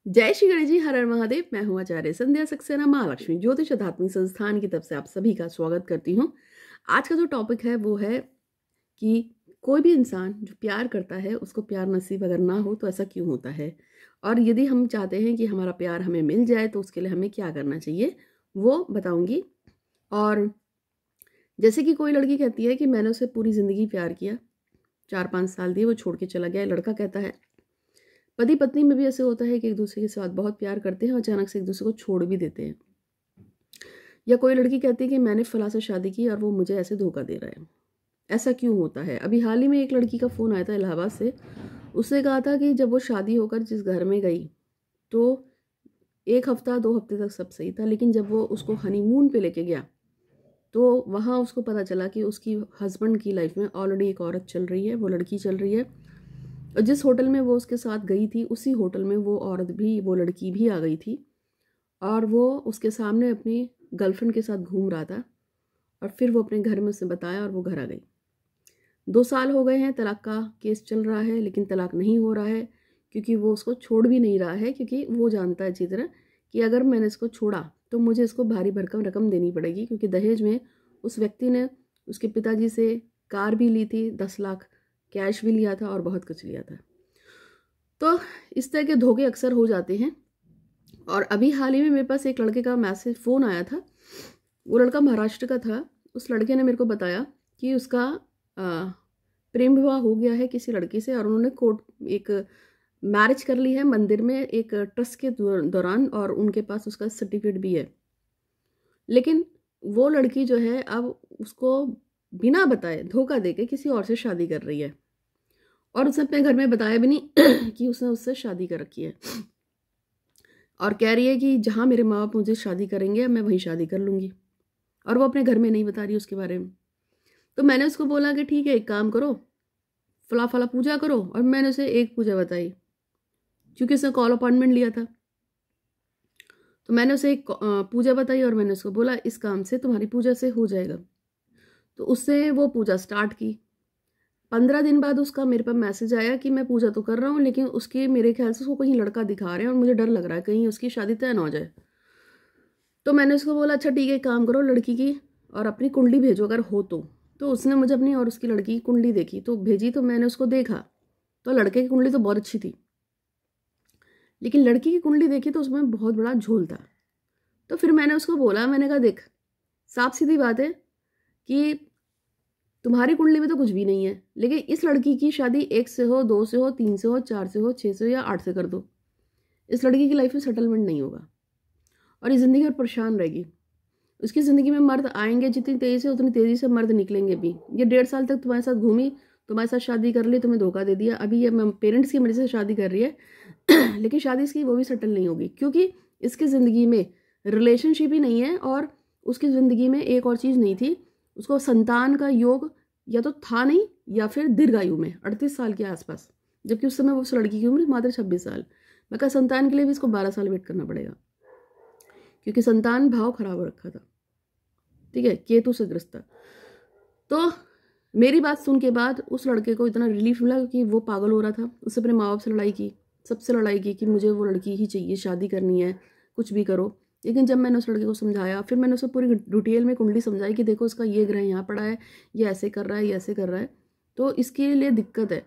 जय श्री गणेश जी, हर हर महादेव। मैं हूं आचार्य संध्या सक्सेना, महालक्ष्मी ज्योतिष आध्यात्मिक संस्थान की तरफ से आप सभी का स्वागत करती हूं। आज का जो टॉपिक है वो है कि कोई भी इंसान जो प्यार करता है उसको प्यार नसीब अगर ना हो तो ऐसा क्यों होता है, और यदि हम चाहते हैं कि हमारा प्यार हमें मिल जाए तो उसके लिए हमें क्या करना चाहिए वो बताऊंगी। और जैसे कि कोई लड़की कहती है कि मैंने उसे पूरी जिंदगी प्यार किया, 4-5 साल दिए, वो छोड़ के चला गया। लड़का कहता है, पति पत्नी में भी ऐसे होता है कि एक दूसरे के साथ बहुत प्यार करते हैं और अचानक से एक दूसरे को छोड़ भी देते हैं। या कोई लड़की कहती है कि मैंने फला से शादी की और वो मुझे ऐसे धोखा दे रहा है। ऐसा क्यों होता है? अभी हाल ही में एक लड़की का फ़ोन आया था इलाहाबाद से। उसने कहा था कि जब वो शादी होकर जिस घर में गई तो 1 हफ्ता 2 हफ्ते तक सब सही था, लेकिन जब वो उसको हनीमून पे लेके गया तो वहाँ उसको पता चला कि उसकी हस्बैंड की लाइफ में ऑलरेडी एक औरत चल रही है, वो लड़की चल रही है। और जिस होटल में वो उसके साथ गई थी उसी होटल में वो औरत भी, वो लड़की भी आ गई थी और वो उसके सामने अपनी गर्लफ्रेंड के साथ घूम रहा था। और फिर वो अपने घर में उसे बताया और वो घर आ गई। 2 साल हो गए हैं, तलाक का केस चल रहा है, लेकिन तलाक नहीं हो रहा है क्योंकि वो उसको छोड़ भी नहीं रहा है, क्योंकि वो जानता है अच्छी तरह कि अगर मैंने इसको छोड़ा तो मुझे इसको भारी भरकम रकम देनी पड़ेगी, क्योंकि दहेज में उस व्यक्ति ने उसके पिताजी से कार भी ली थी, 10 लाख कैश भी लिया था और बहुत कुछ लिया था। तो इस तरह के धोखे अक्सर हो जाते हैं। और अभी हाल ही में मेरे पास एक लड़के का मैसेज फ़ोन आया था। वो लड़का महाराष्ट्र का था। उस लड़के ने मेरे को बताया कि उसका प्रेम विवाह हो गया है किसी लड़की से, और उन्होंने कोर्ट एक मैरिज कर ली है मंदिर में एक ट्रस्ट के दौरान, और उनके पास उसका सर्टिफिकेट भी है। लेकिन वो लड़की जो है अब उसको बिना बताए धोखा देके किसी और से शादी कर रही है, और उसने अपने घर में बताया भी नहीं कि उसने उससे शादी कर रखी है। और कह रही है कि जहाँ मेरे माँ बाप मुझे शादी करेंगे मैं वहीं शादी कर लूँगी, और वो अपने घर में नहीं बता रही उसके बारे में। तो मैंने उसको बोला कि ठीक है, एक काम करो, फला फला पूजा करो। और मैंने उसे एक पूजा बताई क्योंकि उसने कॉल अपॉइंटमेंट लिया था। तो मैंने उसे एक पूजा बताई और मैंने उसको बोला इस काम से तुम्हारी पूजा से हो जाएगा। तो उससे वो पूजा स्टार्ट की। 15 दिन बाद उसका मेरे पास मैसेज आया कि मैं पूजा तो कर रहा हूँ, लेकिन उसके मेरे ख्याल से उसको कहीं लड़का दिखा रहे हैं और मुझे डर लग रहा है कहीं उसकी शादी तय ना हो जाए। तो मैंने उसको बोला अच्छा ठीक है, काम करो, लड़की की और अपनी कुंडली भेजो अगर हो तो उसने मुझे अपनी और उसकी लड़की की कुंडली देखी तो भेजी। तो मैंने उसको देखा तो लड़के की कुंडली तो बहुत अच्छी थी, लेकिन लड़की की कुंडली देखी तो उसमें बहुत बड़ा झोल था। तो फिर मैंने उसको बोला, मैंने कहा देख, साफ सीधी बात है कि तुम्हारी कुंडली में तो कुछ भी नहीं है, लेकिन इस लड़की की शादी 1 से हो, 2 से हो, 3 से हो, 4 से हो, 6 से हो या 8 से कर दो, इस लड़की की लाइफ में सेटलमेंट नहीं होगा और ये ज़िंदगी और परेशान रहेगी। उसकी ज़िंदगी में मर्द आएंगे जितनी तेज़ी से उतनी तेज़ी से मर्द निकलेंगे भी। ये 1.5 साल तक तुम्हारे साथ घूमी, तुम्हारे साथ शादी कर ली, तुम्हें धोखा दे दिया, अभी ये पेरेंट्स की मर्जी से शादी कर रही है लेकिन शादी इसकी वो भी सेटल नहीं होगी, क्योंकि इसकी ज़िंदगी में रिलेशनशिप ही नहीं है और उसकी ज़िंदगी में एक और चीज़ नहीं थी, उसको संतान का योग या तो था नहीं या फिर दीर्घायु में 38 साल के आसपास, जबकि उस समय उस लड़की की उम्र मात्र 26 साल। मैं कहा संतान के लिए भी इसको 12 साल वेट करना पड़ेगा, क्योंकि संतान भाव खराब हो रखा था, ठीक है, केतु से ग्रस्त था। तो मेरी बात सुन के बाद उस लड़के को इतना रिलीफ मिला कि वो पागल हो रहा था। उसने अपने माँ बाप से लड़ाई की, सबसे लड़ाई की कि मुझे वो लड़की ही चाहिए, शादी करनी है, कुछ भी करो। लेकिन जब मैंने उस लड़के को समझाया, फिर मैंने उसे पूरी डिटेल में कुंडली समझाई कि देखो इसका ये ग्रह यहाँ पड़ा है, ये ऐसे कर रहा है, ये ऐसे कर रहा है, तो इसके लिए दिक्कत है।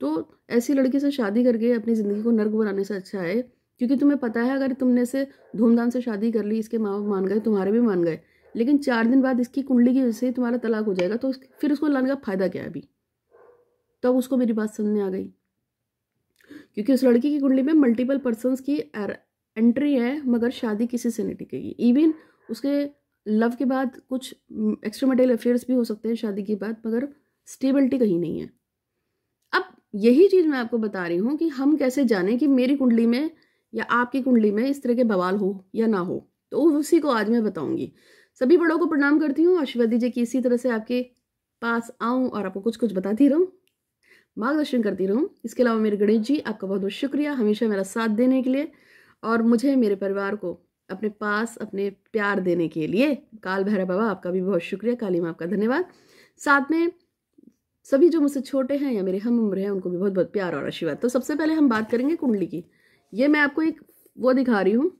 तो ऐसी लड़की से शादी करके अपनी ज़िंदगी को नर्क बनाने से अच्छा है, क्योंकि तुम्हें पता है अगर तुमने से धूमधाम से शादी कर ली, इसके माँ बाप मान गए, तुम्हारे भी मान गए, लेकिन 4 दिन बाद इसकी कुंडली की वजह से तुम्हारा तलाक हो जाएगा, तो फिर उसको लाने का फायदा क्या है अभी। तब उसको मेरी बात समझ में आ गई, क्योंकि उस लड़की की कुंडली में मल्टीपल पर्सन्स की एंट्री है, मगर शादी किसी से नहीं टिकेगी। इवन उसके लव के बाद कुछ एक्स्ट्रा मैरिटल अफेयर्स भी हो सकते हैं शादी के बाद, मगर स्टेबिलिटी कहीं नहीं है। अब यही चीज़ मैं आपको बता रही हूँ कि हम कैसे जानें कि मेरी कुंडली में या आपकी कुंडली में इस तरह के बवाल हो या ना हो, तो उसी को आज मैं बताऊंगी। सभी बड़ों को प्रणाम करती हूँ, आशीर्वाद दीजिए कि इसी तरह से आपके पास आऊँ और आपको कुछ कुछ बताती रहूँ, मार्गदर्शन करती रहूँ। इसके अलावा मेरे गणेश जी, आपका बहुत बहुत शुक्रिया हमेशा मेरा साथ देने के लिए और मुझे, मेरे परिवार को अपने पास अपने प्यार देने के लिए। काल भैरव बाबा आपका भी बहुत शुक्रिया, काली माँ आपका धन्यवाद। साथ में सभी जो मुझसे छोटे हैं या मेरे हम उम्र हैं उनको भी बहुत बहुत प्यार और आशीर्वाद। तो सबसे पहले हम बात करेंगे कुंडली की। ये मैं आपको एक वो दिखा रही हूँ।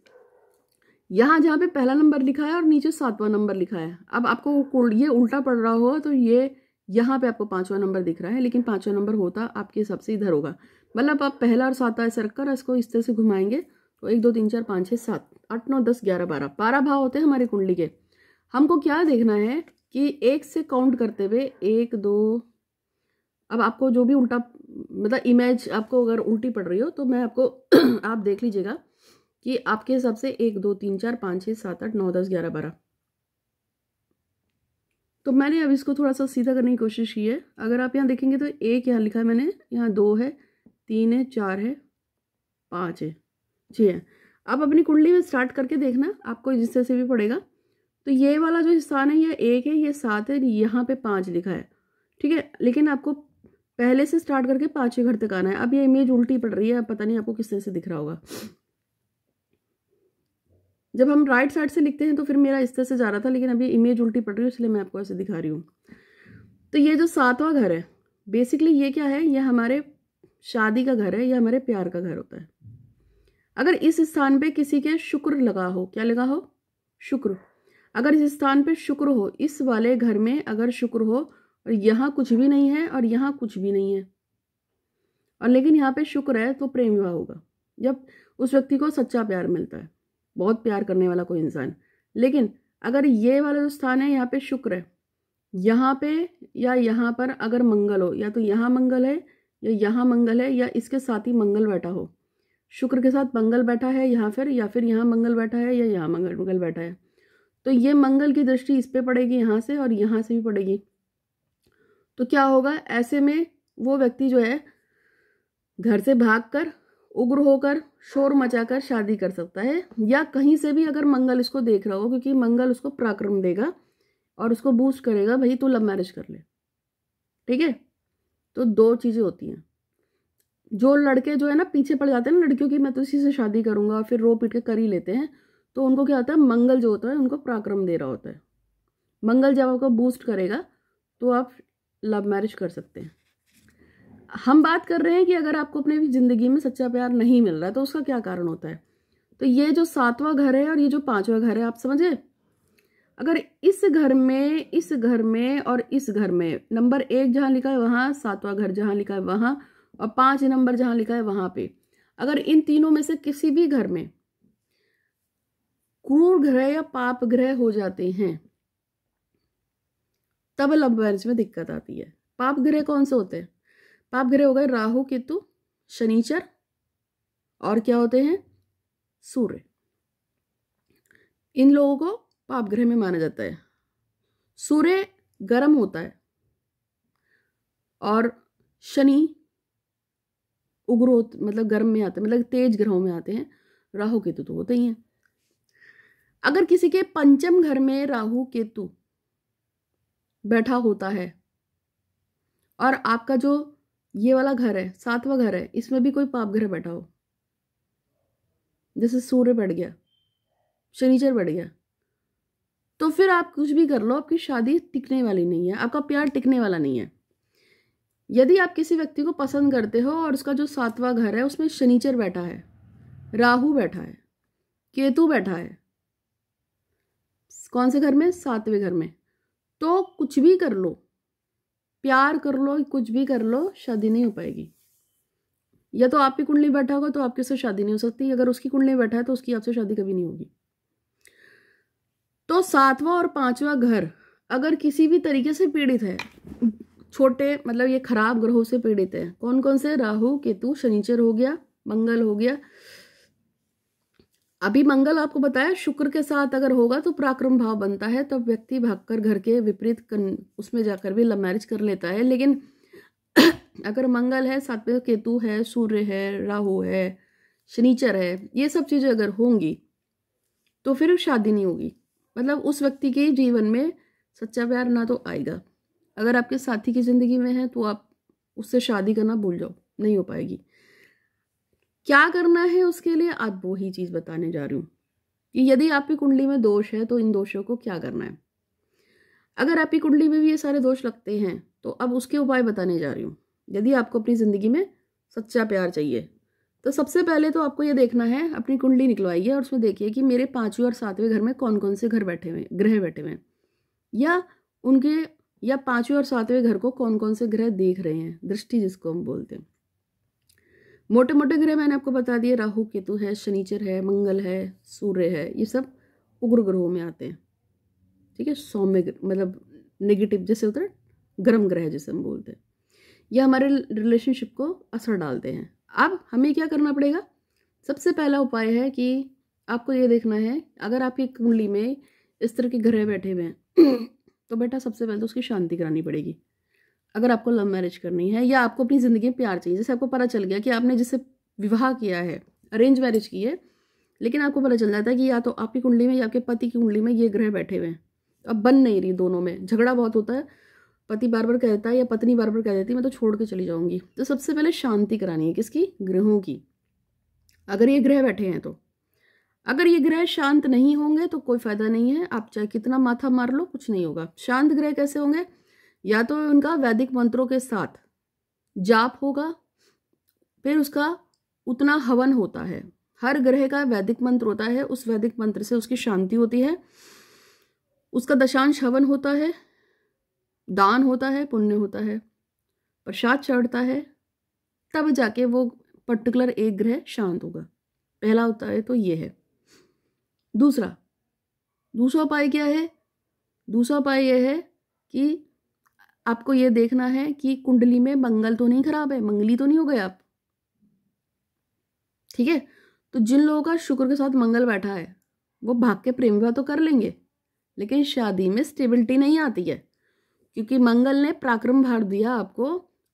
यहाँ जहाँ पे पहला नंबर लिखा है और नीचे 7वां नंबर लिखा है, अब आपको ये उल्टा पड़ रहा हो तो ये यहाँ पे आपको 5वां नंबर दिख रहा है, लेकिन 5वां नंबर होता आपके हिसाब से इधर होगा। मतलब आप पहला और 7वां ऐसे रखकर इसको इस तरह से घुमाएंगे तो 1 2 3 4 5 6 7 8 9 10 11 12 भाव होते हैं हमारी कुंडली के। हमको क्या देखना है कि 1 से काउंट करते हुए 1 2, अब आपको जो भी उल्टा मतलब इमेज आपको अगर उल्टी पड़ रही हो तो मैं आपको आप देख लीजिएगा कि आपके हिसाब से 1 2 3 4 5 6 7 8 9 10 11 12। तो मैंने अब इसको थोड़ा सा सीधा करने की कोशिश की है। अगर आप यहाँ देखेंगे तो 1 यहाँ लिखा है मैंने, यहाँ 2 है, 3 है, 4 है, 5 है, 6 है। अब अपनी कुंडली में स्टार्ट करके देखना, आपको जिस तरह से भी पड़ेगा। तो ये वाला जो स्थान है ये 1 है, ये 7 है, यहाँ पे 5 लिखा है, ठीक है। लेकिन आपको पहले से स्टार्ट करके 5वें घर तक आना है। अब ये इमेज उल्टी पड़ रही है, अब पता नहीं आपको किस तरह से दिख रहा होगा। जब हम राइट साइड से लिखते हैं तो फिर मेरा इस तरह से जा रहा था, लेकिन अभी इमेज उल्टी पड़ रही है इसलिए मैं आपको ऐसे दिखा रही हूँ। तो ये जो 7वां घर है बेसिकली ये क्या है, ये हमारे शादी का घर है, ये हमारे प्यार का घर होता है। अगर इस स्थान पे किसी के शुक्र लगा हो, क्या लगा हो, शुक्र, अगर इस स्थान पे शुक्र हो, इस वाले घर में अगर शुक्र हो और यहाँ कुछ भी नहीं है और यहाँ कुछ भी नहीं है और लेकिन यहाँ पे शुक्र है, तो प्रेम विवाह होगा। जब उस व्यक्ति को सच्चा प्यार मिलता है, बहुत प्यार करने वाला कोई इंसान। लेकिन अगर ये वाला जो स्थान है यहाँ पे शुक्र है, यहाँ पे या यहाँ पर अगर मंगल हो, या तो यहाँ मंगल है या यहाँ मंगल है या इसके साथ ही मंगल बैठा हो, शुक्र के साथ मंगल बैठा है यहाँ फिर, या फिर यहाँ मंगल बैठा है या यहाँ मंगल बैठा है, तो ये मंगल की दृष्टि इस पे पड़ेगी यहाँ से और यहाँ से भी पड़ेगी। तो क्या होगा, ऐसे में वो व्यक्ति जो है घर से भागकर उग्र होकर शोर मचाकर शादी कर सकता है, या कहीं से भी अगर मंगल इसको देख रहा हो, क्योंकि मंगल उसको पराक्रम देगा और उसको बूस्ट करेगा, भाई तू लव मैरिज कर ले, ठीक है। तो 2 चीजें होती हैं। जो लड़के जो है ना पीछे पड़ जाते हैं ना लड़कियों की, मैं तो इसी से शादी करूंगा, और फिर रो पीट के कर ही लेते हैं, तो उनको क्या होता है, मंगल जो होता है उनको पराक्रम दे रहा होता है। मंगल जब आपको बूस्ट करेगा तो आप लव मैरिज कर सकते हैं। हम बात कर रहे हैं कि अगर आपको अपने जिंदगी में सच्चा प्यार नहीं मिल रहा है तो उसका क्या कारण होता है। तो ये जो 7वां घर है और ये जो 5वां घर है, आप समझे, अगर इस घर में और इस घर में नंबर 1 जहां लिखा है वहां, 7वां घर जहां लिखा है वहां, और 5 नंबर जहां लिखा है वहां पे, अगर इन तीनों में से किसी भी घर में क्रूर ग्रह या पाप ग्रह हो जाते हैं तब लव मैरिज में दिक्कत आती है। पाप ग्रह कौन से होते हैं, पाप ग्रह हो गए राहु केतु शनिचर, और क्या होते हैं, सूर्य। इन लोगों को पाप ग्रह में माना जाता है। सूर्य गर्म होता है और शनि उग्र मतलब गर्म में आते हैं, मतलब तेज ग्रहों में आते हैं। राहु केतु तो होते ही हैं। अगर किसी के पंचम घर में राहु केतु बैठा होता है और आपका जो ये वाला घर है 7वां घर है, इसमें भी कोई पाप ग्रह बैठा हो, जैसे सूर्य बैठ गया, शनिचर बैठ गया, तो फिर आप कुछ भी कर लो, आपकी शादी टिकने वाली नहीं है, आपका प्यार टिकने वाला नहीं है। यदि आप किसी व्यक्ति को पसंद करते हो और उसका जो 7वां घर है उसमें शनिचर बैठा है, राहु बैठा है, केतु बैठा है, कौन से घर में, 7वें घर में, तो कुछ भी कर लो, प्यार कर लो, कुछ भी कर लो, शादी नहीं हो पाएगी। या तो आपकी कुंडली बैठा होगा तो आपकी उससे शादी नहीं हो सकती, अगर उसकी कुंडली बैठा है तो उसकी आपसे शादी कभी नहीं होगी। तो 7वां और 5वां घर अगर किसी भी तरीके से पीड़ित है, छोटे मतलब ये खराब ग्रहों से पीड़ित है, कौन कौन से, राहु केतु शनिचर हो गया, मंगल हो गया। अभी मंगल आपको बताया शुक्र के साथ अगर होगा तो पराक्रम भाव बनता है, तो व्यक्ति भागकर घर के विपरीत उसमें जाकर भी लव मैरिज कर लेता है। लेकिन अगर मंगल है, 7वें केतु है, सूर्य है, राहु है, शनिचर है, ये सब चीजें अगर होंगी तो फिर शादी नहीं होगी। मतलब उस व्यक्ति के जीवन में सच्चा प्यार ना तो आएगा। अगर आपके साथी की जिंदगी में है तो आप उससे शादी करना भूल जाओ, नहीं हो पाएगी। क्या करना है उसके लिए, आज वो ही चीज बताने जा रही हूँ कि यदि आपकी कुंडली में दोष है तो इन दोषों को क्या करना है। अगर आपकी कुंडली में भी ये सारे दोष लगते हैं तो अब उसके उपाय बताने जा रही हूँ। यदि आपको अपनी जिंदगी में सच्चा प्यार चाहिए तो सबसे पहले तो आपको ये देखना है, अपनी कुंडली निकलवाइए और उसमें देखिए कि मेरे 5वें और 7वें घर में कौन कौन से ग्रह बैठे हुए हैं, या उनके या 5वें और 7वें घर को कौन कौन से ग्रह देख रहे हैं, दृष्टि जिसको हम बोलते हैं। मोटे मोटे ग्रह मैंने आपको बता दिए, राहु केतु है, शनिचर है, मंगल है, सूर्य है, ये सब उग्र ग्रहों में आते हैं। ठीक है, सौम्य मतलब नेगेटिव जैसे होता है, गर्म ग्रह जैसे हम बोलते हैं, ये हमारे रिलेशनशिप को असर डालते हैं। अब हमें क्या करना पड़ेगा, सबसे पहला उपाय है कि आपको ये देखना है, अगर आपकी कुंडली में इस तरह के ग्रह बैठे हुए हैं तो बेटा सबसे पहले तो उसकी शांति करानी पड़ेगी। अगर आपको लव मैरिज करनी है या आपको अपनी ज़िंदगी में प्यार चाहिए, जैसे आपको पता चल गया कि आपने जिससे विवाह किया है, अरेंज मैरिज की है, लेकिन आपको पता चल जाता है कि या तो आपकी कुंडली में या आपके पति की कुंडली में ये ग्रह बैठे हुए हैं, अब बन नहीं रही, दोनों में झगड़ा बहुत होता है, पति बार बार कहता है या पत्नी बार बार कह देती है मैं तो छोड़ के चली जाऊंगी। तो सबसे पहले शांति करानी है, किसकी, ग्रहों की। अगर ये ग्रह बैठे हैं तो, अगर ये ग्रह शांत नहीं होंगे तो कोई फायदा नहीं है, आप चाहे कितना माथा मार लो कुछ नहीं होगा। शांत ग्रह कैसे होंगे, या तो उनका वैदिक मंत्रों के साथ जाप होगा, फिर उसका उतना हवन होता है, हर ग्रह का वैदिक मंत्र होता है, उस वैदिक मंत्र से उसकी शांति होती है, उसका दशांश हवन होता है, दान होता है, पुण्य होता है, प्रसाद चढ़ता है, तब जाके वो पर्टिकुलर एक ग्रह शांत होगा। पहला होता है तो ये है। दूसरा उपाय क्या है, दूसरा उपाय यह है कि आपको ये देखना है कि कुंडली में मंगल तो नहीं खराब है, मंगली तो नहीं हो गए आप। ठीक है, तो जिन लोगों का शुक्र के साथ मंगल बैठा है वो भाग के प्रेम विवाह तो कर लेंगे, लेकिन शादी में स्टेबिलिटी नहीं आती है, क्योंकि मंगल ने पराक्रम भार दिया आपको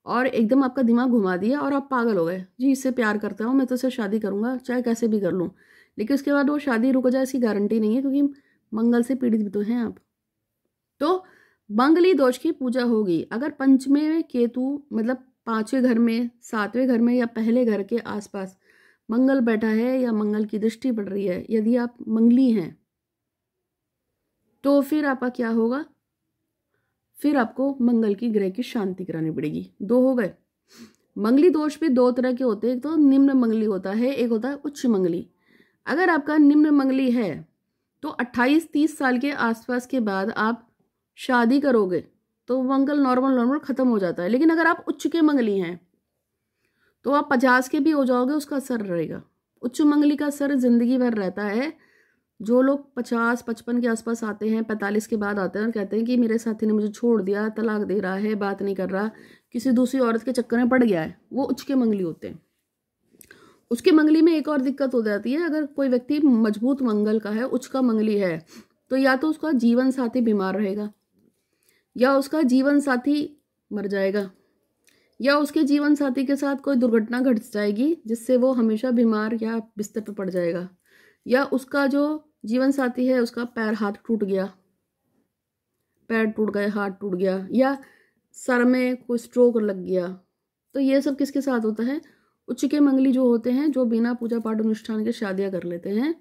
और एकदम आपका दिमाग घुमा दिया और आप पागल हो गए, जी इससे प्यार करता हूँ मैं तो इससे शादी करूंगा चाहे कैसे भी कर लूँ, लेकिन उसके बाद वो शादी रुक जाए इसकी गारंटी नहीं है, क्योंकि मंगल से पीड़ित भी तो हैं आप। तो मंगली दोष की पूजा होगी। अगर पंचमे में केतु मतलब 5वें घर में, 7वें घर में या पहले घर के आसपास मंगल बैठा है या मंगल की दृष्टि पड़ रही है, यदि आप मंगली हैं तो फिर आपका क्या होगा, फिर आपको मंगल की ग्रह की शांति करानी पड़ेगी। 2 हो गए। मंगली दोष भी 2 तरह के होते हैं, एक तो निम्न मंगली होता है, एक होता है उच्च मंगली। अगर आपका निम्न मंगली है तो 28-30 साल के आसपास के बाद आप शादी करोगे तो मंगल नॉर्मल खत्म हो जाता है, लेकिन अगर आप उच्च के मंगली हैं तो आप 50 के भी हो जाओगे, उसका असर रहेगा। उच्च मंगली का असर जिंदगी भर रहता है। जो लोग 50-55 के आसपास आते हैं, 45 के बाद आते हैं और कहते हैं कि मेरे साथी ने मुझे छोड़ दिया, तलाक दे रहा है, बात नहीं कर रहा, किसी दूसरी औरत के चक्कर में पड़ गया है, वो उच्च के मंगली होते हैं। उसके मंगली में एक और दिक्कत हो जाती है, अगर कोई व्यक्ति मजबूत मंगल का है, उच्च का मंगली है, तो या तो उसका जीवन साथी बीमार रहेगा, या उसका जीवन साथी मर जाएगा, या उसके जीवन साथी के साथ कोई दुर्घटना घट जाएगी जिससे वो हमेशा बीमार या बिस्तर पर पड़ जाएगा, या उसका जो जीवन साथी है उसका पैर हाथ टूट गया, पैर टूट गए, हाथ टूट गया, या सर में कोई स्ट्रोक लग गया। तो ये सब किसके साथ होता है, उच्च के मंगली जो होते हैं, जो बिना पूजा पाठ अनुष्ठान के शादियां कर लेते हैं।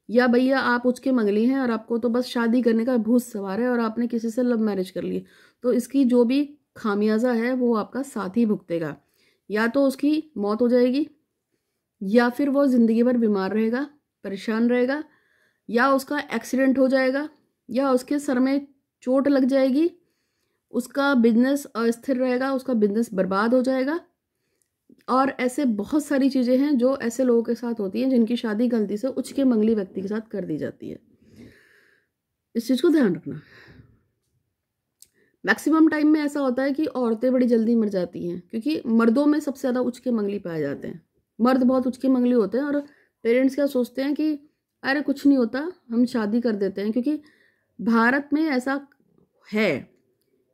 या भैया आप उच्च के मंगली हैं और आपको तो बस शादी करने का भूत सवार है और आपने किसी से लव मैरिज कर ली, तो इसकी जो भी खामियाजा है वो आपका साथी भुगतेगा। या तो उसकी मौत हो जाएगी, या फिर वो जिंदगी भर बीमार रहेगा, परेशान रहेगा, या उसका एक्सीडेंट हो जाएगा, या उसके सर में चोट लग जाएगी, उसका बिजनेस अस्थिर रहेगा, उसका बिजनेस बर्बाद हो जाएगा। और ऐसे बहुत सारी चीज़ें हैं जो ऐसे लोगों के साथ होती हैं जिनकी शादी गलती से उच्च के मंगली व्यक्ति के साथ कर दी जाती है। इस चीज़ को ध्यान रखना। मैक्सिमम टाइम में ऐसा होता है कि औरतें बड़ी जल्दी मर जाती हैं, क्योंकि मर्दों में सबसे ज़्यादा उच्च के मंगली पाए जाते हैं। मर्द बहुत उच्च के मंगली होते हैं और पेरेंट्स क्या सोचते हैं कि अरे कुछ नहीं होता, हम शादी कर देते हैं। क्योंकि भारत में ऐसा है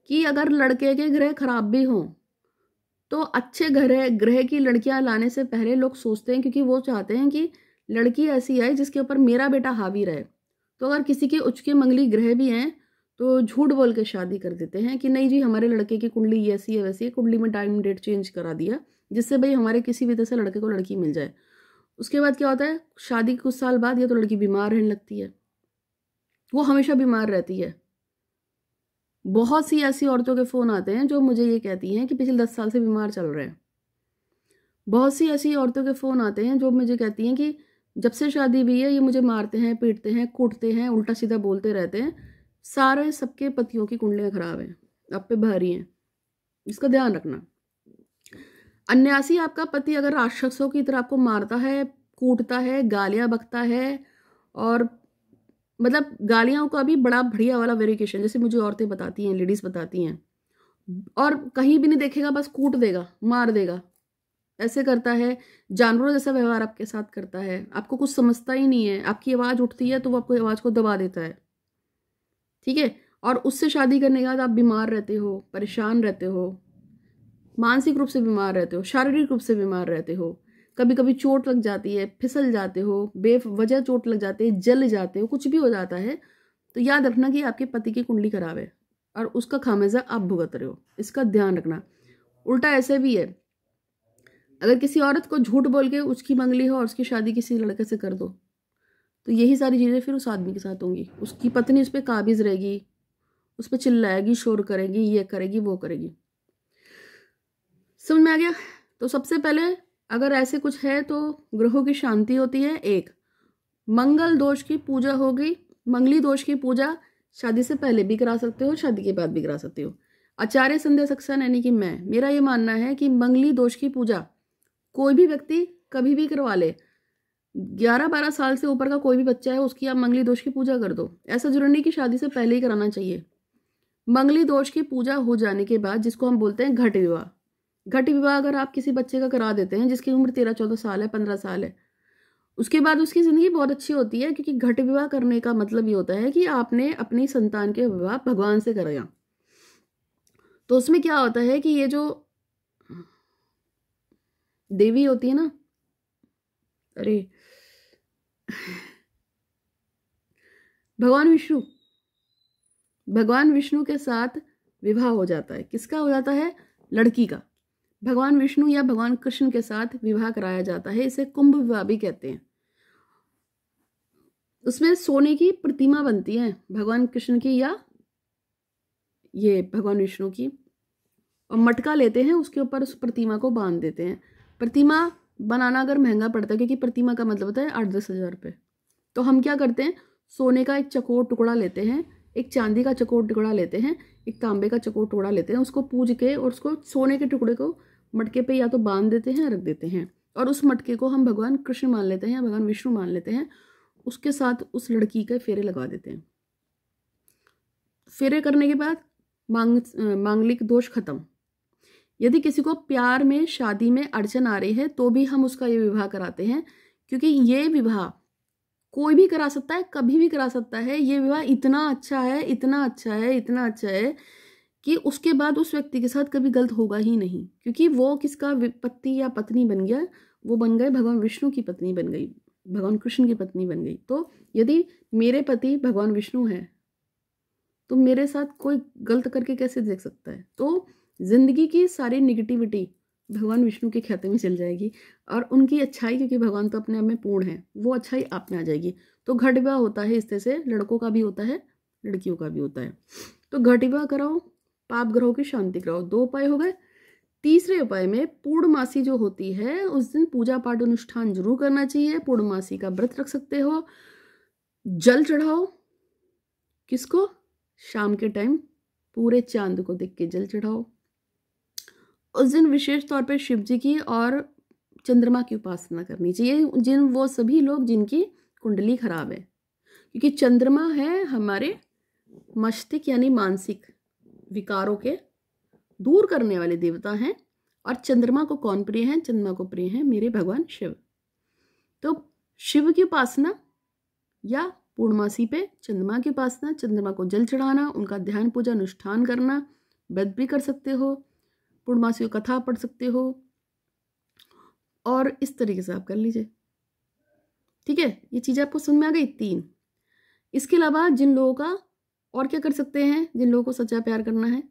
कि अगर लड़के के ग्रह खराब भी हों तो अच्छे ग्रह की लड़कियां लाने से पहले लोग सोचते हैं, क्योंकि वो चाहते हैं कि लड़की ऐसी आए जिसके ऊपर मेरा बेटा हावी रहे। तो अगर किसी के उच्च के मंगली ग्रह भी हैं तो झूठ बोल के शादी कर देते हैं कि नहीं जी हमारे लड़के की कुंडली ऐसी है वैसी है, कुंडली में टाइम डेट चेंज करा दिया जिससे भाई हमारे किसी भी तरह से लड़के को लड़की मिल जाए। उसके बाद क्या होता है, शादी के कुछ साल बाद या तो लड़की बीमार रहने लगती है, वो हमेशा बीमार रहती है। बहुत सी ऐसी औरतों के फ़ोन आते हैं जो मुझे ये कहती हैं कि पिछले 10 साल से बीमार चल रहे हैं। बहुत सी ऐसी औरतों के फ़ोन आते हैं जो मुझे कहती हैं कि जब से शादी हुई है ये मुझे मारते हैं, पीटते हैं, कूटते हैं, उल्टा सीधा बोलते रहते हैं, सारे सबके पतियों की कुंडलियाँ खराब हैं, आप पे भारी हैं। इसका ध्यान रखना। अन्यासी आपका पति अगर राक्षसों की तरह आपको मारता है, कूटता है, गालियाँ बकता है, और मतलब गालियों का भी बड़ा बढ़िया वाला वेरिएशन, जैसे मुझे औरतें बताती हैं, लेडीज़ बताती हैं, और कहीं भी नहीं देखेगा बस कूट देगा, मार देगा, ऐसे करता है, जानवरों जैसा व्यवहार आपके साथ करता है, आपको कुछ समझता ही नहीं है, आपकी आवाज़ उठती है तो वो आपको आवाज़ को दबा देता है, ठीक है। और उससे शादी करने के बाद आप बीमार रहते हो, परेशान रहते हो, मानसिक रूप से बीमार रहते हो, शारीरिक रूप से बीमार रहते हो, कभी कभी चोट लग जाती है, फिसल जाते हो, बेवजह चोट लग जाती है, जल जाते हो, कुछ भी हो जाता है, तो याद रखना कि आपके पति की कुंडली खराब है और उसका खामियाजा आप भुगत रहे हो, इसका ध्यान रखना। उल्टा ऐसे भी है, अगर किसी औरत को झूठ बोल के उसकी मंगली हो और उसकी शादी किसी लड़के से कर दो, तो यही सारी चीज़ें फिर उस आदमी के साथ होंगी। उसकी पत्नी उस पर काबिज रहेगी, उस पर चिल्लाएगी, शोर करेगी, ये करेगी, वो करेगी। समझ में आ गया? तो सबसे पहले अगर ऐसे कुछ है तो ग्रहों की शांति होती है। एक मंगल दोष की पूजा हो गई। मंगली दोष की पूजा शादी से पहले भी करा सकते हो, शादी के बाद भी करा सकते हो। आचार्य संध्या सक्सेना यानी कि मेरा ये मानना है कि मंगली दोष की पूजा कोई भी व्यक्ति कभी भी करवा ले। 11-12 साल से ऊपर का कोई भी बच्चा है उसकी आप मंगली दोष की पूजा कर दो। ऐसा जरूरी नहीं कि शादी से पहले ही कराना चाहिए। मंगली दोष की पूजा हो जाने के बाद, जिसको हम बोलते हैं घट विवाह, घट विवाह अगर आप किसी बच्चे का करा देते हैं जिसकी उम्र 13-14 साल है, 15 साल है, उसके बाद उसकी ज़िंदगी बहुत अच्छी होती है, क्योंकि घट विवाह करने का मतलब ये होता है कि आपने अपनी संतान के विवाह भगवान से कराया। तो उसमें क्या होता है कि ये जो देवी होती है ना, अरे भगवान विष्णु के साथ विवाह हो जाता है। किसका हो जाता है? लड़की का। भगवान विष्णु या भगवान कृष्ण के साथ विवाह कराया जाता है, इसे कुंभ विवाह भी कहते हैं। उसमें सोने की प्रतिमा बनती है भगवान कृष्ण की या ये भगवान विष्णु की, और मटका लेते हैं, उसके ऊपर उस प्रतिमा को बांध देते हैं। प्रतिमा बनाना अगर महंगा पड़ता है, क्योंकि प्रतिमा का मतलब होता है 8-10 हज़ार रुपये, तो हम क्या करते हैं, सोने का एक चकोर टुकड़ा लेते हैं, एक चांदी का चकोर टुकड़ा लेते हैं, एक तांबे का चकोर टुकड़ा लेते हैं, उसको पूज के और उसको सोने के टुकड़े को मटके पे या तो बांध देते हैं, रख देते हैं, और उस मटके को हम भगवान कृष्ण मान लेते हैं या भगवान विष्णु मान लेते हैं, उसके साथ उस लड़की के फेरे लगा देते हैं। फेरे करने के बाद मांगलिक दोष खत्म। यदि किसी को प्यार में, शादी में अड़चन आ रही है तो भी हम उसका ये विवाह कराते हैं, क्योंकि ये विवाह कोई भी करा सकता है, कभी भी करा सकता है। ये विवाह इतना अच्छा है, इतना अच्छा है, इतना अच्छा है कि उसके बाद उस व्यक्ति के साथ कभी गलत होगा ही नहीं, क्योंकि वो किसका पति या पत्नी बन गया, वो बन गए भगवान विष्णु की पत्नी बन गई, भगवान कृष्ण की पत्नी बन गई। तो यदि मेरे पति भगवान विष्णु है तो मेरे साथ कोई गलत करके कैसे देख सकता है? तो जिंदगी की सारी निगेटिविटी भगवान विष्णु के खाते में चल जाएगी, और उनकी अच्छाई, क्योंकि भगवान तो अपने आप में पूर्ण है, वो अच्छाई आप में आ जाएगी। तो घट विवाह होता है इस तरह से, लड़कों का भी होता है, लड़कियों का भी होता है। तो घट विवाह कराओ, पाप ग्रहों की शांति कराओ। 2 उपाय हो गए। तीसरे उपाय में पूर्णमासी जो होती है उस दिन पूजा पाठ अनुष्ठान जरूर करना चाहिए। पूर्णमासी का व्रत रख सकते हो, जल चढ़ाओ। किसको? शाम के टाइम पूरे चांद को देख के जल चढ़ाओ। उस दिन विशेष तौर पर शिव जी की और चंद्रमा की उपासना करनी चाहिए, वो सभी लोग जिनकी कुंडली खराब है, क्योंकि चंद्रमा है हमारे मस्तिष्क यानी मानसिक विकारों के दूर करने वाले देवता हैं। और चंद्रमा को कौन प्रिय है? चंद्रमा को प्रिय है मेरे भगवान शिव। तो शिव की उपासना या पूर्णमासी पे चंद्रमा की उपासना, चंद्रमा को जल चढ़ाना, उनका ध्यान पूजा अनुष्ठान करना, व्रत भी कर सकते हो, पूर्णमासी को कथा पढ़ सकते हो, और इस तरीके से आप कर लीजिए। ठीक है, ये चीज़ें आपको समझ में आ गई 3। इसके अलावा जिन लोगों का और क्या कर सकते हैं, जिन लोगों को सच्चा प्यार करना है,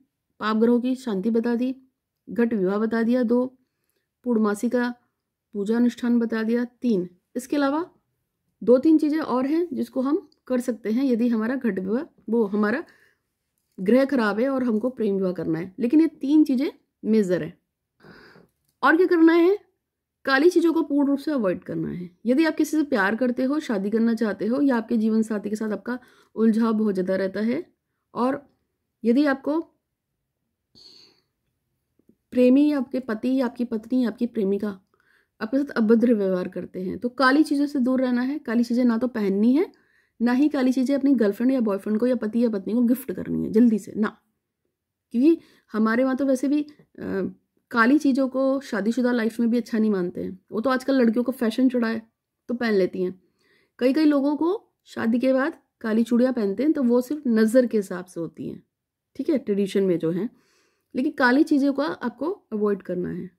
पाप ग्रहों की शांति बता दी, घट विवाह बता दिया 2, पूर्णमासी का पूजा अनुष्ठान बता दिया 3। इसके अलावा 2-3 चीज़ें और हैं जिसको हम कर सकते हैं यदि हमारा घट विवाह, वो हमारा ग्रह खराब है और हमको प्रेम विवाह करना है। लेकिन ये 3 चीज़ें मेजर है। और क्या करना है? काली चीज़ों को पूर्ण रूप से अवॉइड करना है। यदि आप किसी से प्यार करते हो, शादी करना चाहते हो, या आपके जीवन साथी के साथ आपका उलझाव बहुत ज़्यादा रहता है, और यदि आपको प्रेमी या आपके पति या आपकी पत्नी या आपकी प्रेमिका आपके साथ अभद्र व्यवहार करते हैं, तो काली चीज़ों से दूर रहना है। काली चीज़ें ना तो पहननी है, ना ही काली चीज़ें अपनी गर्लफ्रेंड या बॉयफ्रेंड को या पति या पत्नी को गिफ्ट करनी है जल्दी से ना, क्योंकि हमारे वहाँ तो वैसे भी काली चीज़ों को शादीशुदा लाइफ में भी अच्छा नहीं मानते हैं। वो तो आजकल लड़कियों को फैशन चढ़ा है तो पहन लेती हैं। कई कई लोगों को शादी के बाद काली चूड़ियाँ पहनते हैं तो वो सिर्फ नज़र के हिसाब से होती हैं, ठीक है, ट्रेडिशन में जो है। लेकिन काली चीज़ों का आपको अवॉइड करना है,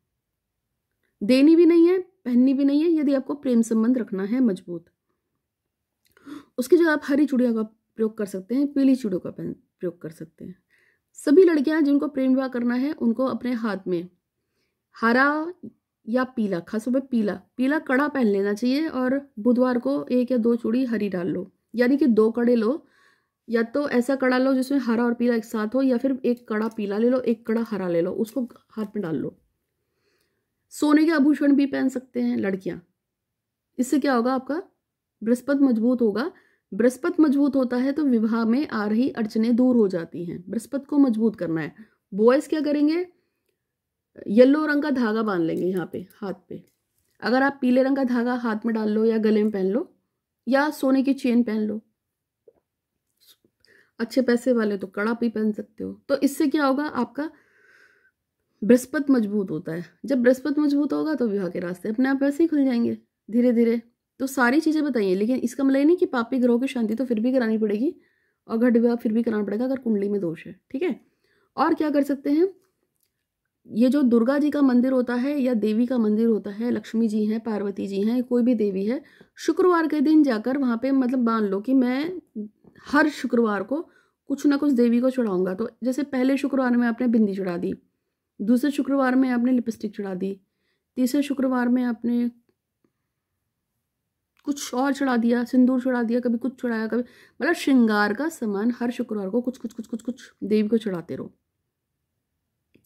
देनी भी नहीं है, पहननी भी नहीं है। यदि आपको प्रेम संबंध रखना है मजबूत, उसकी जगह आप हरी चूड़ियों का प्रयोग कर सकते हैं, पीली चूड़ियों का प्रयोग कर सकते हैं। सभी लड़कियां जिनको प्रेम विवाह करना है उनको अपने हाथ में हरा या पीला, खासतौर पर पीला पीला कड़ा पहन लेना चाहिए, और बुधवार को 1 या 2 चूड़ी हरी डाल लो, यानी कि 2 कड़े लो। या तो ऐसा कड़ा लो जिसमें हरा और पीला एक साथ हो, या फिर 1 कड़ा पीला ले लो, 1 कड़ा हरा ले लो, उसको हाथ में डाल लो। सोने के आभूषण भी पहन सकते हैं लड़कियां। इससे क्या होगा, आपका बृहस्पति मजबूत होगा। बृहस्पति मजबूत होता है तो विवाह में आ रही अड़चनें दूर हो जाती हैं। बृहस्पति को मजबूत करना है। बॉयज क्या करेंगे, येलो रंग का धागा बांध लेंगे यहाँ पे हाथ पे। अगर आप पीले रंग का धागा हाथ में डाल लो या गले में पहन लो, या सोने की चेन पहन लो। अच्छे पैसे वाले तो कड़ा भी पहन सकते हो। तो इससे क्या होगा, आपका बृहस्पति मजबूत होता है। जब बृहस्पति मजबूत होगा तो विवाह के रास्ते अपने आप वैसे ही खुल जाएंगे धीरे धीरे। तो सारी चीज़ें बताइए, लेकिन इसका मतलब नहीं कि पापी ग्रहों की शांति तो फिर भी करानी पड़ेगी, और घट विवाह फिर भी कराना पड़ेगा अगर कुंडली में दोष है, ठीक है। और क्या कर सकते हैं, ये जो दुर्गा जी का मंदिर होता है या देवी का मंदिर होता है, लक्ष्मी जी हैं, पार्वती जी हैं, कोई भी देवी है, शुक्रवार के दिन जाकर वहाँ पे मतलब मान लो कि मैं हर शुक्रवार को कुछ ना कुछ देवी को चढ़ाऊंगा। तो जैसे पहले शुक्रवार में आपने बिंदी चढ़ा दी, दूसरे शुक्रवार में आपने लिपस्टिक चढ़ा दी, तीसरे शुक्रवार में आपने कुछ और चढ़ा दिया, सिंदूर चढ़ा दिया, कभी कुछ चढ़ाया, कभी मतलब श्रृंगार का सामान हर शुक्रवार को कुछ कुछ कुछ कुछ कुछ देवी को चढ़ाते रहो,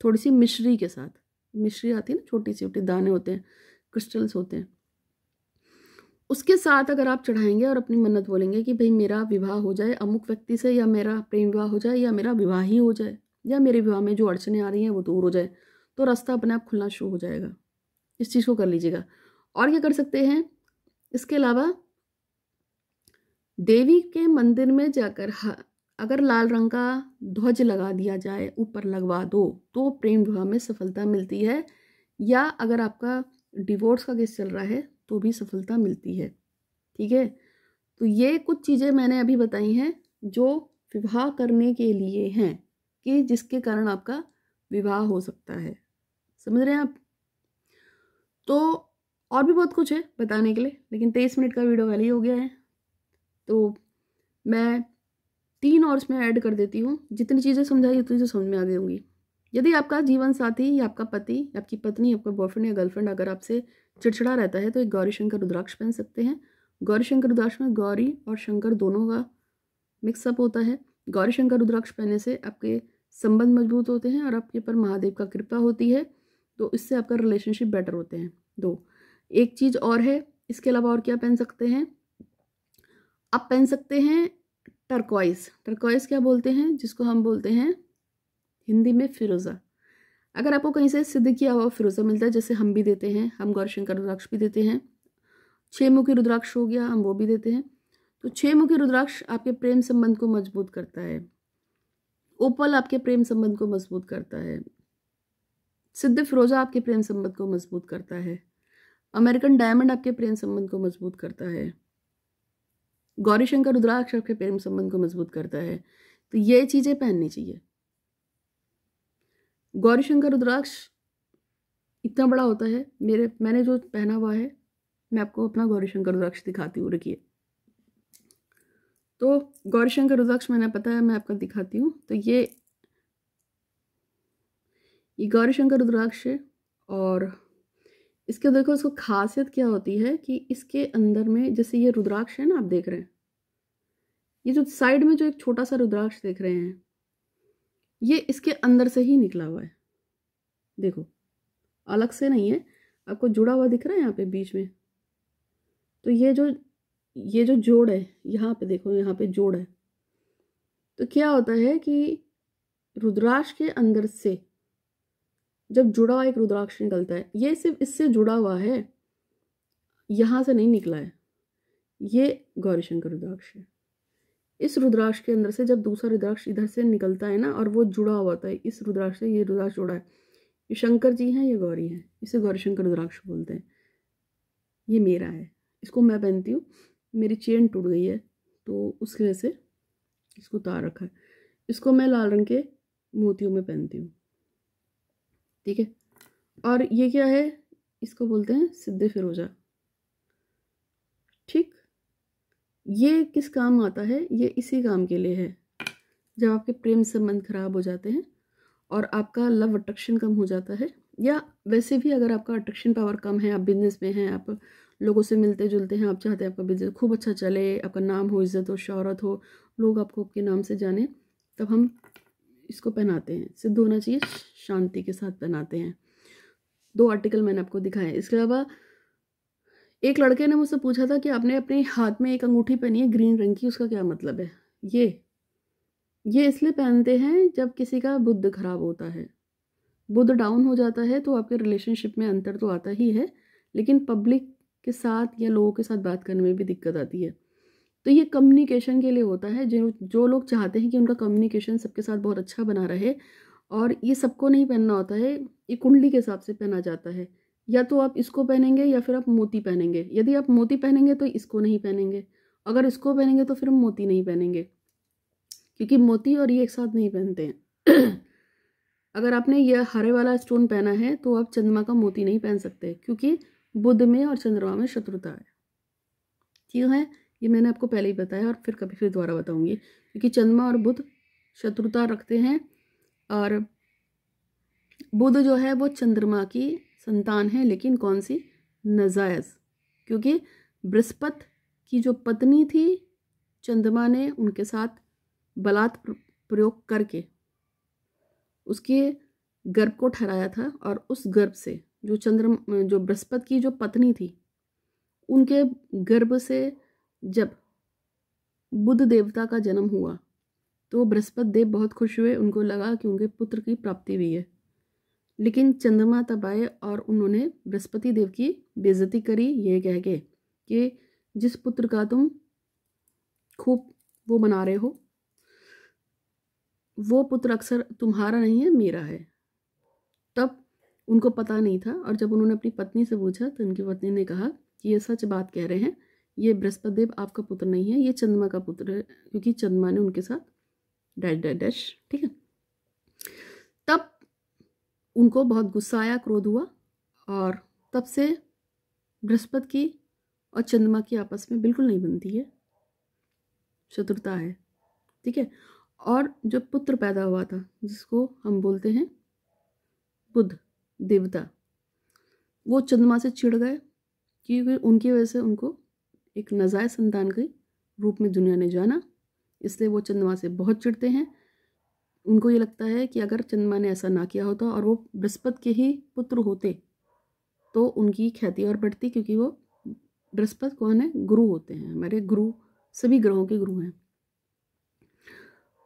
थोड़ी सी मिश्री के साथ। मिश्री आती है ना, छोटी सी छोटी दाने होते हैं, क्रिस्टल्स होते हैं, उसके साथ अगर आप चढ़ाएंगे और अपनी मन्नत बोलेंगे कि भाई मेरा विवाह हो जाए अमुक व्यक्ति से, या मेरा प्रेम विवाह हो जाए, या मेरा विवाह ही हो जाए, या मेरे विवाह में जो अड़चनें आ रही हैं वो दूर हो जाए, तो रास्ता अपने आप खुलना शुरू हो जाएगा। इस चीज़ को कर लीजिएगा। और क्या कर सकते हैं, इसके अलावा देवी के मंदिर में जाकर अगर लाल रंग का ध्वज लगा दिया जाए, ऊपर लगवा दो, तो प्रेम विवाह में सफलता मिलती है। या अगर आपका डिवोर्स का केस चल रहा है तो भी सफलता मिलती है, ठीक है। तो ये कुछ चीज़ें मैंने अभी बताई हैं जो विवाह करने के लिए हैं, कि जिसके कारण आपका विवाह हो सकता है। समझ रहे हैं आप। तो और भी बहुत कुछ है बताने के लिए, लेकिन 23 मिनट का वीडियो पहले ही हो गया है, तो मैं 3 और इसमें ऐड कर देती हूँ। जितनी चीज़ें समझाई उतनी चीज़ें समझ में आ गई होंगी। यदि आपका जीवन साथी या आपका पति, आपकी पत्नी, आपका बॉयफ्रेंड या गर्लफ्रेंड अगर आपसे चिड़चिड़ा रहता है तो एक गौरी शंकर रुद्राक्ष पहन सकते हैं। गौरी शंकर रुद्राक्ष में गौरी और शंकर दोनों का मिक्सअप होता है। गौरी शंकर रुद्राक्ष पहनने से आपके संबंध मजबूत होते हैं और आपके ऊपर महादेव का कृपा होती है, तो इससे आपका रिलेशनशिप बेटर होते हैं। 2 एक चीज़ और है, इसके अलावा और क्या पहन सकते हैं, आप पहन सकते हैं टर्कॉइस। टर्कॉइस क्या बोलते हैं, जिसको हम बोलते हैं हिंदी में फिरोज़ा। अगर आपको कहीं से सिद्ध किया हुआ फिरोज़ा मिलता है, जैसे हम भी देते हैं, हम गौरी शंकर रुद्राक्ष भी देते हैं, 6 मुखी रुद्राक्ष हो गया, हम वो भी देते हैं। तो 6 मुखी रुद्राक्ष आपके प्रेम संबंध को मजबूत करता है। ओपल आपके प्रेम संबंध को मजबूत करता है। सिद्ध फिरोज़ा आपके प्रेम संबंध को मजबूत करता है। अमेरिकन डायमंड आपके प्रेम संबंध को मजबूत करता है। गौरी शंकर रुद्राक्ष आपके प्रेम संबंध को मजबूत करता है। तो ये चीज़ें पहननी चाहिए। गौरी शंकर रुद्राक्ष इतना बड़ा होता है, मैंने जो पहना हुआ है, मैं आपको अपना गौरी शंकर रुद्राक्ष दिखाती हूँ, रुकिए। तो गौरी शंकर रुद्राक्ष मैंने पता है, मैं आपको दिखाती हूँ। तो ये गौरी शंकर रुद्राक्ष है, और इसके देखो इसको खासियत क्या होती है कि इसके अंदर में, जैसे ये रुद्राक्ष है ना, आप देख रहे हैं, ये जो साइड में जो एक छोटा सा रुद्राक्ष देख रहे हैं, ये इसके अंदर से ही निकला हुआ है। देखो, अलग से नहीं है, आपको जुड़ा हुआ दिख रहा है यहाँ पे बीच में। तो ये जो जोड़ है, यहाँ पे देखो, यहाँ पे जोड़ है। तो क्या होता है कि रुद्राक्ष के अंदर से जब जुड़ा हुआ एक रुद्राक्ष निकलता है, ये सिर्फ इससे जुड़ा हुआ है, यहाँ से नहीं निकला है। ये गौरीशंकर रुद्राक्ष है। इस रुद्राक्ष के अंदर से जब दूसरा रुद्राक्ष इधर से निकलता है ना, और वो जुड़ा हुआ होता है इस रुद्राक्ष से, ये रुद्राक्ष जुड़ा है, ये शंकर जी हैं, ये गौरी हैं, इसे गौरीशंकर रुद्राक्ष बोलते हैं। ये मेरा है, इसको मैं पहनती हूँ। मेरी चेन टूट गई है तो उसकी वजह से इसको उतार रखा है। इसको मैं लाल रंग के मोतियों में पहनती हूँ, ठीक है। और ये क्या है, इसको बोलते हैं सिद्धे फिरोजा, ठीक। ये किस काम आता है, ये इसी काम के लिए है, जब आपके प्रेम संबंध खराब हो जाते हैं और आपका लव अट्रैक्शन कम हो जाता है, या वैसे भी अगर आपका अट्रैक्शन पावर कम है, आप बिजनेस में हैं, आप लोगों से मिलते जुलते हैं, आप चाहते हैं आपका बिजनेस खूब अच्छा चले, आपका नाम हो, इज्जत हो, शोहरत हो, लोग आपको आपके नाम से जाने, तब हम इसको पहनाते हैं। सिद्ध होना चाहिए, शांति के साथ पहनाते हैं। 2 आर्टिकल मैंने आपको दिखाए। इसके अलावा एक लड़के ने मुझसे पूछा था कि आपने अपने हाथ में एक अंगूठी पहनी है ग्रीन रंग की, उसका क्या मतलब है। ये इसलिए पहनते हैं जब किसी का बुध खराब होता है, बुध डाउन हो जाता है, तो आपके रिलेशनशिप में अंतर तो आता ही है, लेकिन पब्लिक के साथ या लोगों के साथ बात करने में भी दिक्कत आती है। तो ये कम्युनिकेशन के लिए होता है। जो लोग चाहते हैं कि उनका कम्युनिकेशन सबके साथ बहुत अच्छा बना रहे, और ये सबको नहीं पहनना होता है, ये कुंडली के हिसाब से पहना जाता है। या तो आप इसको पहनेंगे या फिर आप मोती पहनेंगे। यदि आप मोती पहनेंगे तो इसको नहीं पहनेंगे, अगर इसको पहनेंगे तो फिर मोती नहीं पहनेंगे, क्योंकि मोती और ये एक साथ नहीं पहनते हैं। अगर आपने ये हरे वाला स्टोन पहना है तो आप चंद्रमा का मोती नहीं पहन सकते, क्योंकि बुध में और चंद्रमा में शत्रुता है। क्यों है ये मैंने आपको पहले ही बताया, और फिर कभी फिर दोबारा बताऊंगी, क्योंकि चंद्रमा और बुध शत्रुता रखते हैं, और बुध जो है वो चंद्रमा की संतान है, लेकिन कौन सी, नाजायज। क्योंकि बृहस्पति की जो पत्नी थी, चंद्रमा ने उनके साथ बलात् प्रयोग करके उसके गर्भ को ठहराया था, और उस गर्भ से जो बृहस्पति की जो पत्नी थी, उनके गर्भ से जब बुध देवता का जन्म हुआ तो बृहस्पति देव बहुत खुश हुए, उनको लगा कि उनके पुत्र की प्राप्ति हुई है। लेकिन चंद्रमा तब आए और उन्होंने बृहस्पति देव की बेइज्जती करी, ये कह के कि जिस पुत्र का तुम खूब वो बना रहे हो, वो पुत्र अक्सर तुम्हारा नहीं है, मेरा है। तब उनको पता नहीं था, और जब उन्होंने अपनी पत्नी से पूछा तो उनकी पत्नी ने कहा कि ये सच बात कह रहे हैं, ये बृहस्पति देव आपका पुत्र नहीं है, ये चंद्रमा का पुत्र है, क्योंकि चंद्रमा ने उनके साथ डैश डैश डैश, ठीक है। तब उनको बहुत गुस्सा आया, क्रोध हुआ, और तब से बृहस्पति की और चंद्रमा की आपस में बिल्कुल नहीं बनती है, शत्रुता है, ठीक है। और जो पुत्र पैदा हुआ था, जिसको हम बोलते हैं बुध देवता, वो चंद्रमा से चिढ़ गए, क्योंकि उनकी वजह से उनको एक नाजायज संतान के रूप में दुनिया ने जाना, इसलिए वो चंद्रमा से बहुत चिढ़ते हैं। उनको ये लगता है कि अगर चंद्रमा ने ऐसा ना किया होता और वो बृहस्पति के ही पुत्र होते तो उनकी ख्याति और बढ़ती, क्योंकि वो बृहस्पति कौन है, गुरु होते हैं, हमारे गुरु, सभी ग्रहों के गुरु हैं।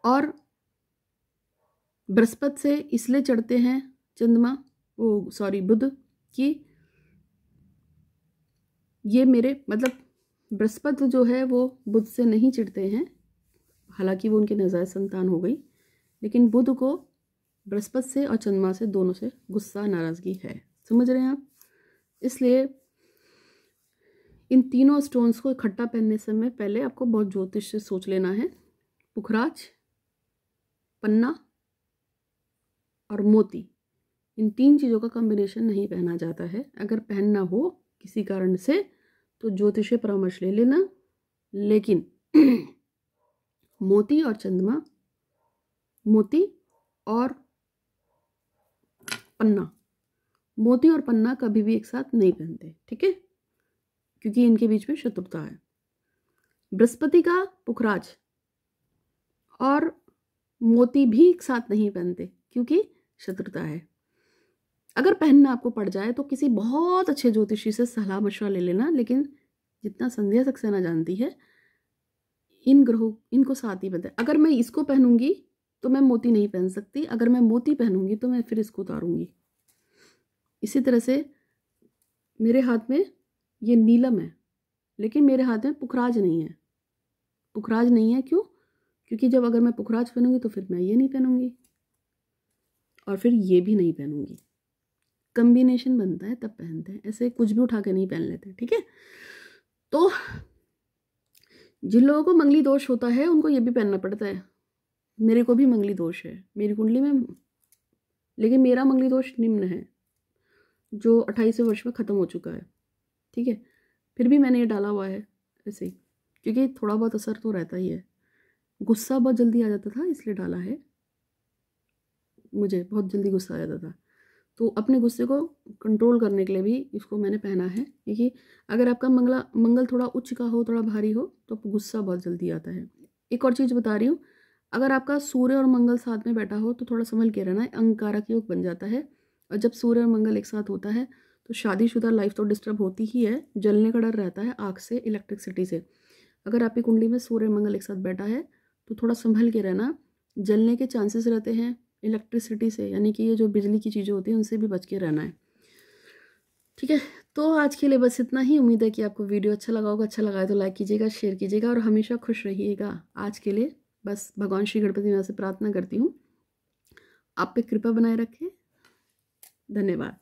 और बृहस्पति से इसलिए चढ़ते हैं बुध, कि ये मेरे मतलब बृहस्पति जो है वो बुध से नहीं चिढ़ते हैं, हालांकि वो उनके नाजायज संतान हो गई, लेकिन बुध को बृहस्पति से और चंद्रमा से, दोनों से गुस्सा, नाराजगी है। समझ रहे हैं आप। इसलिए इन तीनों स्टोन्स को इकट्ठा पहनने समय पहले आपको बहुत ज्योतिष से सोच लेना है। पुखराज, पन्ना और मोती, इन 3 चीज़ों का कॉम्बिनेशन नहीं पहना जाता है। अगर पहनना हो किसी कारण से तो ज्योतिषीय परामर्श ले लेना, लेकिन मोती और चंद्रमा, मोती और पन्ना, मोती और पन्ना कभी भी एक साथ नहीं पहनते, ठीक है, क्योंकि इनके बीच में शत्रुता है। बृहस्पति का पुखराज और मोती भी एक साथ नहीं पहनते, क्योंकि शत्रुता है। अगर पहनना आपको पड़ जाए तो किसी बहुत अच्छे ज्योतिषी से सलाह मशवरा ले लेना, लेकिन जितना संध्या सक्सेना जानती है, इन ग्रहों इनको साथ ही बनता है। अगर मैं इसको पहनूंगी तो मैं मोती नहीं पहन सकती, अगर मैं मोती पहनूंगी तो मैं फिर इसको उतारूंगी। इसी तरह से मेरे हाथ में ये नीलम है, लेकिन मेरे हाथ में पुखराज नहीं है। पुखराज नहीं है क्यों? क्योंकि जब अगर मैं पुखराज पहनूंगी तो फिर मैं ये नहीं पहनूंगी और फिर ये भी नहीं पहनूंगी। कॉम्बिनेशन बनता है तब पहनते हैं, ऐसे कुछ भी उठा के नहीं पहन लेते, ठीक है। तो जिन लोगों को मंगली दोष होता है उनको ये भी पहनना पड़ता है। मेरे को भी मंगली दोष है मेरी कुंडली में, लेकिन मेरा मंगली दोष निम्न है जो 28वें वर्ष में ख़त्म हो चुका है, ठीक है। फिर भी मैंने ये डाला हुआ है ऐसे ही, क्योंकि थोड़ा बहुत असर तो रहता ही है। गुस्सा बहुत जल्दी आ जाता था इसलिए डाला है, मुझे बहुत जल्दी गुस्सा आ जाता था, तो अपने गुस्से को कंट्रोल करने के लिए भी इसको मैंने पहना है। क्योंकि अगर आपका मंगल थोड़ा उच्च का हो, थोड़ा भारी हो, तो गुस्सा बहुत जल्दी आता है। एक और चीज़ बता रही हूँ, अगर आपका सूर्य और मंगल साथ में बैठा हो तो थोड़ा संभल के रहना है, अंगारक योग बन जाता है। और जब सूर्य और मंगल एक साथ होता है तो शादीशुदा लाइफ तो डिस्टर्ब होती ही है, जलने का डर रहता है आग से, इलेक्ट्रिसिटी से। अगर आपकी कुंडली में सूर्य मंगल एक साथ बैठा है तो थोड़ा संभल के रहना, जलने के चांसेस रहते हैं इलेक्ट्रिसिटी से, यानी कि ये जो बिजली की चीज़ें होती हैं उनसे भी बच के रहना है, ठीक है। तो आज के लिए बस इतना ही। उम्मीद है कि आपको वीडियो अच्छा लगा होगा। अच्छा लगा है तो लाइक कीजिएगा, शेयर कीजिएगा और हमेशा खुश रहिएगा। आज के लिए बस भगवान श्री गणपति मैं से प्रार्थना करती हूँ आप पे कृपा बनाए रखें। धन्यवाद।